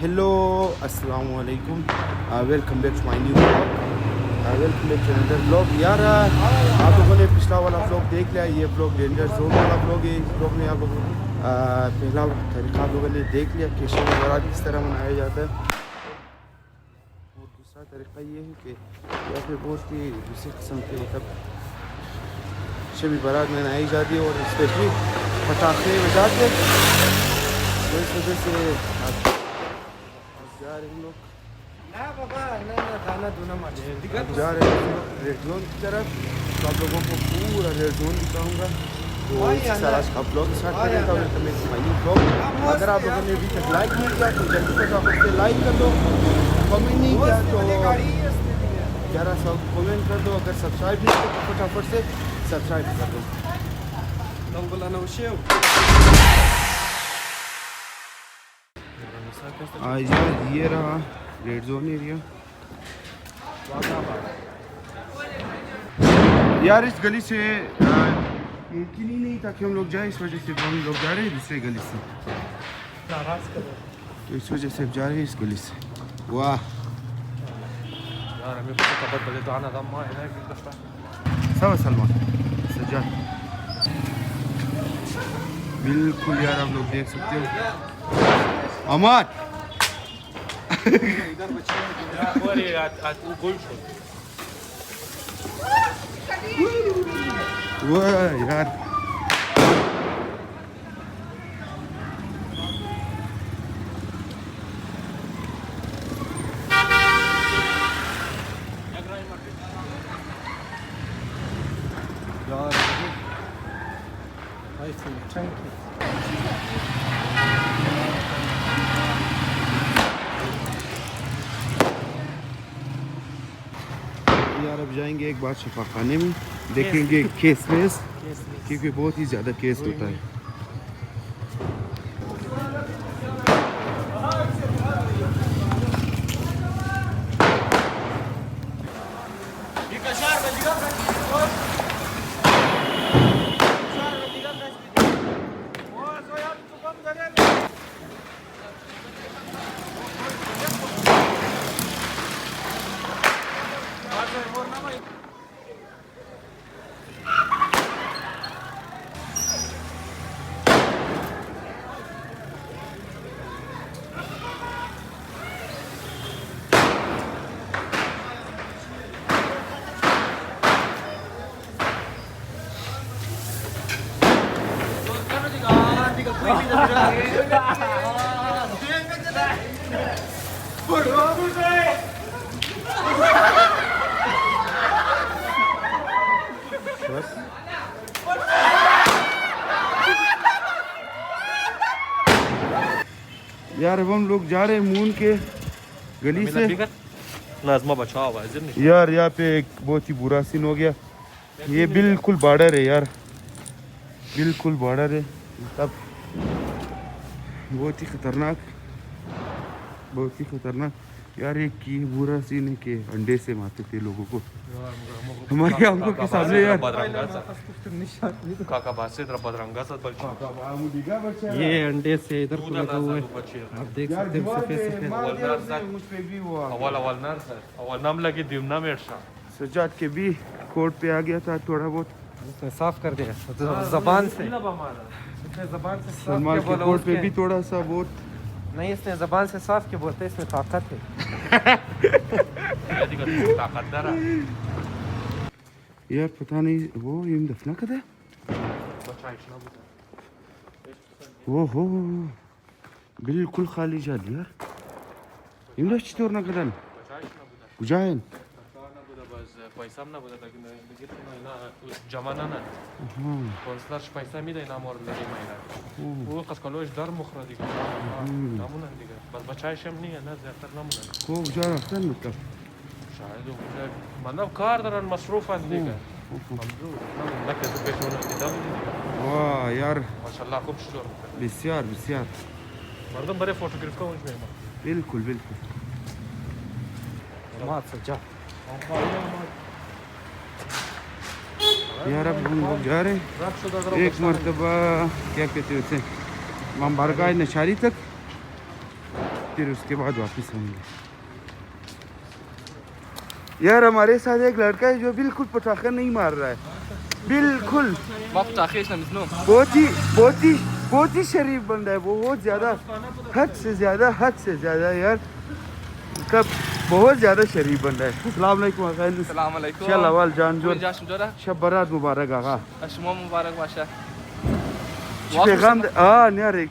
Hello अस्सलाम वालेकुम welcome back to my new vlog welcome back to another vlog यार आप लोगों ने पिछला वाला व्लॉग देख लिया ये व्लॉग डेंजर जोन वाला व्लॉग है इस व्लॉग में आप लोगों पहला तरीका आप लोगों ने देख लिया कि शब बारात किस तरह मनाया जाता है और दूसरा तरीका ये है कि या फिर बहुत ही दूसरी किस्म के मतलब शब बारात मनाई जाती है और स्पेशली पटाखे बजाते तो इस वजह से जा रहे हैं लोग ना बाबा ना खाना दूना मत जा रहे हैं रेड जोन की तरफ तो आप लोगों को पूरा रेड जोन दिखाऊंगा तो इसी तरह का ब्लॉग स्टार्ट कर देता हूँ ब्लॉग अगर आप लोगों ने अभी तक लाइक नहीं किया तो जल्दी फटाफट से लाइक कर दो कमेंट नहीं किया तो 1100 कमेंट कर दो अगर सब्सक्राइब नहीं किया तो फटाफट से सब्सक्राइब कर दो आज ये रहा रेड जोन एरिया यार इस गली से मुमकिन ही नहीं था कि हम लोग जाए इस वजह से हम लोग जा रहे हैं दूसरे गली से तो इस वजह से जा रहे हैं इस गली से वाह यार हमें पता कब बजे तो आना दम है ना कि सब सलमान सजाद बिल्कुल यार आप लोग देख सकते हो अमर इधर बच्चे और ये आज गोल शॉट वाह यार यार अब जाएंगे एक बार शफाखाने में देखेंगे केस क्योंकि बहुत ही ज़्यादा केस होता है यार अब हम लोग जा रहे हैं मून के गली से लाजमा बचाओ यार यहाँ पे एक बहुत ही बुरा सीन हो गया ये बिल्कुल बॉर्डर है यार बिल्कुल बॉर्डर है तब बहुत ही खतरनाक यार एक की बुरा सीन है कि अंडे से मारते थे लोगों को हमारे आंखों के सामने यार ये अंडे से इधर को लगा हुआ है आप देख सकते हैं अवल नाम लगी दिवना मेरशा सजाद के भी कोर्ट पे आ गया था थोड़ा बहुत उसने साफ कर दिया जबान से सलमान के कोर्ट पे भी थोड़ा सा बहुत नहीं इसने जबान से साफ के बोलते इसमें ताकत है यार पता नहीं वो ये दफना कदा वो हो बिल्कुल खाली जाली यार इमला चितोर ना कदा बुझाएं पैसा ना बोला था कि ना जमाना ना कौंसलर पैसा मिले ना मोर लगे महिला वो कसकलोश दर मुखरदी का नामुना दिगा बस बचाए शम नहीं है ना ज्यादा नामुना को बुझा रखता है मतलब शायद वो मतलब कार दरन मसरूफ दिगा ममजूद ना कैसे पैसे होने दिगा वाह यार माशाल्लाह खूब शुक्र बिस्यार मर्दम बड़े फोटोग्राफ का उसमें बिल्कुल मार सजा यार। अब हम लोग जा रहे हैं एक मरतबा क्या कहते हैं उसे बारगाह नशारी तक, फिर उसके बाद वापस आएंगे। यार हमारे साथ एक लड़का है जो बिल्कुल पटाखा नहीं मार रहा है, बिल्कुल बहुत ही शरीफ बंदा है, बहुत ज़्यादा हद से ज़्यादा यार, कब बहुत ज़्यादा शरीफ बंदा है। अस्सलाम वालेकुम शलावाल जान जो शब बरात मुबारक आगा मुबारक बाशा पैगाम यार एक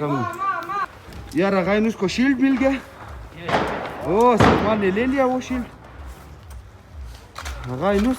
कम यार आगा इसको शील्ड मिल गया। ओ सलमान ने ले लिया वो शील्ड। आगा इनुस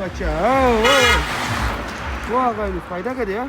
बच्चा वो आगा इनुस फायदा करे यार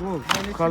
वो कल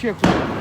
शेख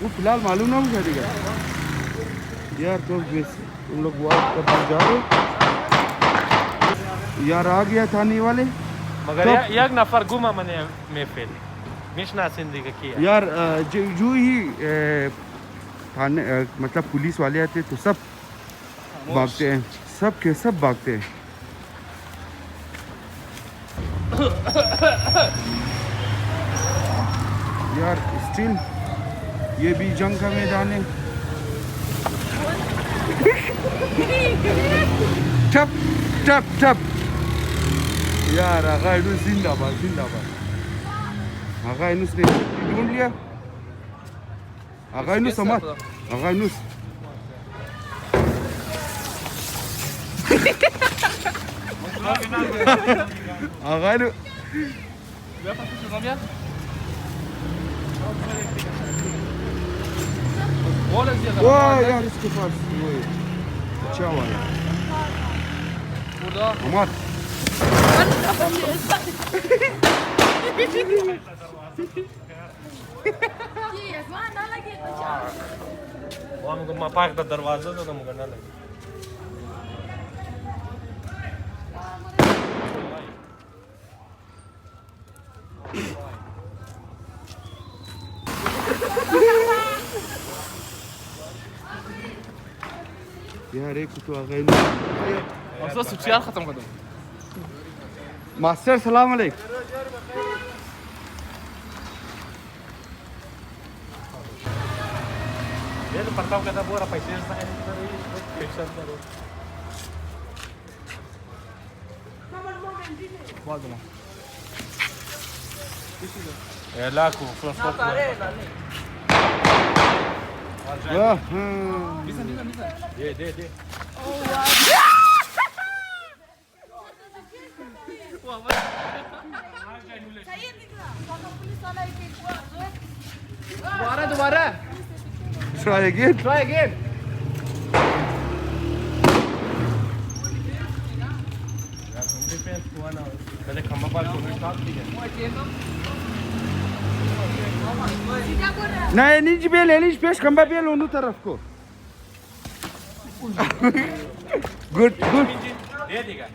वो फिलहाल मालूम ना मुझे देगा यार। तो बस तुम लोग वॉक करते जाओ यार। आ गया थाने वाले मगर एक नफर गुमा मने महफिल मिशनासिन दिखे किया यार जो ही थाने मतलब पुलिस वाले आते तो सब भागते हैं, सब के सब भागते हैं। यार स्टिल ये भी जंग का मैदान है। टप टप टप यार आगा इनुस जिंदाबाद आगा इनुस ने ढूंढ लिया। आगा इनुस समाज आगा इनुस आगा इनुस वाह यार इसके पास वो अच्छा वाला हमार वो हमको मपाक का दरवाजा तो हमको ना लगे यार एक तो आ गए अफसोस सुचियार खत्म कर दो मास्टर सलाम अलैकुम। ये तो पड़ता कहता पूरा पैसे लाखों ये दे दोबारा Try again. पहले खंबा पाल को स्टॉप किया नहीं नीचे बेल है नीचे पेश खंबा बेल दोनों तरफ को गुड दे देगा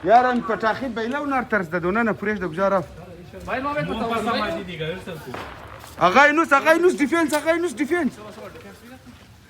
यार हम पटाखे बैला उनार तरस द दोना ना फ्रेश द गुजारा भाई मोमेंट आगा इनुस डिफेंस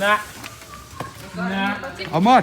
ना अमर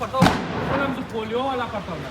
पड़ता हम तो पोलियो वाला पड़ता है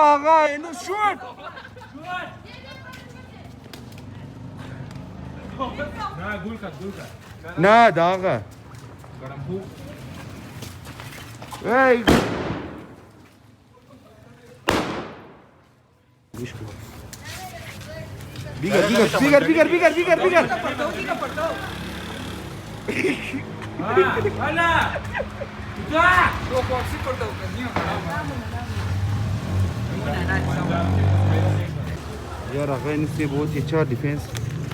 आगा इनुस शूट ना गुल का ना दागा गरम भू Hey! Bigger. यार अफगान से बहुत ही अच्छा डिफेंस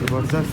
जबरदस्त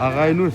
आगाइनुस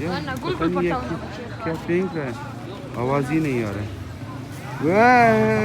यार पता नहीं है क्या फेंक रहा है आवाज ही नहीं आ रहा है वाह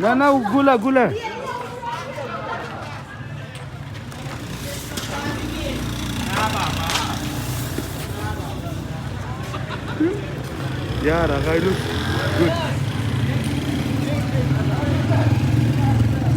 ना गुला यार आगाइनुस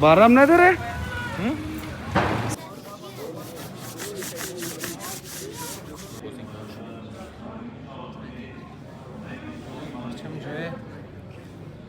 बाराम ना दे रहे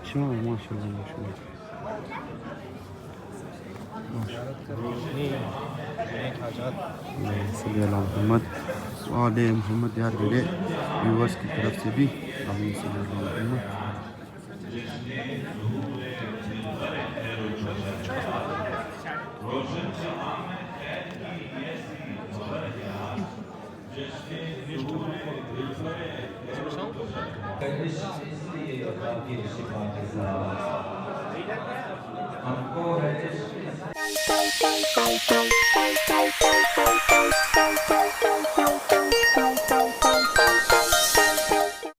अच्छा माशाल्लाह मोहम्मद वाले मोहम्मद यार मेरे व्यूअर्स की तरफ से भी Bye.